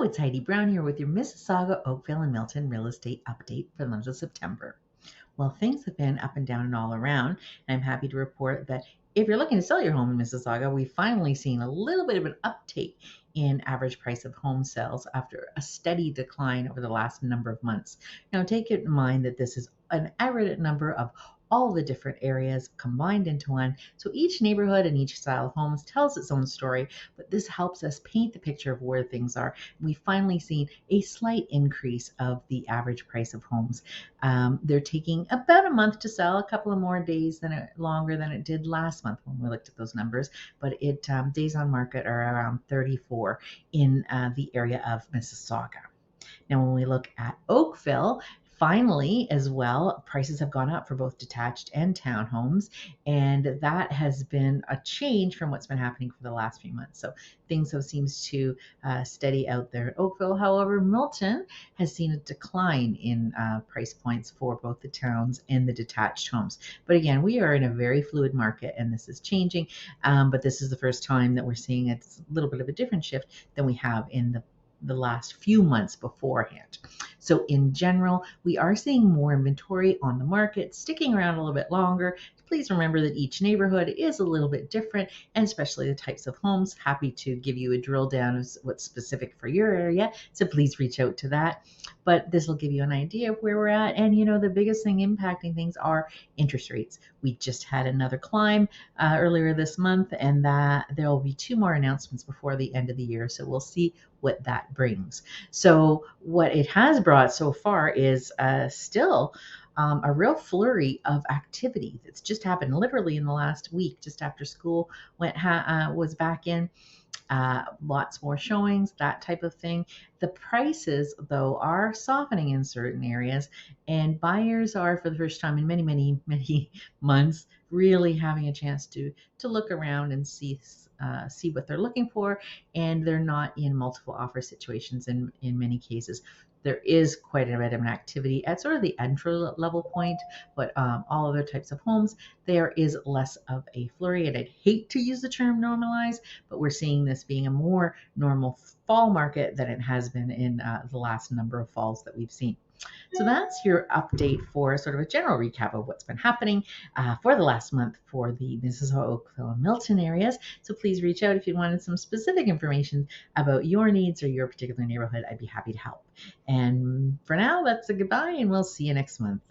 Hello, it's Heidi Brown here with your Mississauga Oakville and Milton real estate update for the month of September. Well, things have been up and down and all around, and I'm happy to report that if you're looking to sell your home in Mississauga, we've finally seen a little bit of an uptake in average price of home sales after a steady decline over the last number of months. Now, take it in mind that this is an aggregate number of all the different areas combined into one. So each neighborhood and each style of homes tells its own story, but this helps us paint the picture of where things are. We finally seen a slight increase of the average price of homes. They're taking about a month to sell, a couple of more days longer than it did last month when we looked at those numbers. But days on market are around 34 in the area of Mississauga. Now, when we look at Oakville, finally, as well, prices have gone up for both detached and townhomes, and that has been a change from what's been happening for the last few months. So things have seems to steady out there at Oakville. However, Milton has seen a decline in price points for both the towns and the detached homes. But again, we are in a very fluid market, and this is changing. But this is the first time that we're seeing a little bit of a different shift than we have in the last few months beforehand. So in general, we are seeing more inventory on the market, sticking around a little bit longer. Please remember that each neighborhood is a little bit different, and especially the types of homes. Happy to give you a drill down of what's specific for your area, so please reach out to that. But this will give you an idea of where we're at. And the biggest thing impacting things are interest rates. We just had another climb earlier this month, and that there will be 2 more announcements before the end of the year. So we'll see what that brings. So what it has brought so far is still a real flurry of activity that's just happened literally in the last week, just after school was back in. Lots more showings, that type of thing. The prices, though, are softening in certain areas, and buyers are, for the first time in many, many, many months, really having a chance to look around and see what they're looking for, and they're not in multiple offer situations in many cases. There is quite a bit of an activity at sort of the entry level point, but all other types of homes, there is less of a flurry. And I'd hate to use the term normalize, but we're seeing this being a more normal fall market than it has been in the last number of falls that we've seen. So that's your update for sort of a general recap of what's been happening for the last month for the Mississauga, Oakville, and Milton areas. So please reach out if you wanted some specific information about your needs or your particular neighborhood. I'd be happy to help. And for now, that's a goodbye, and we'll see you next month.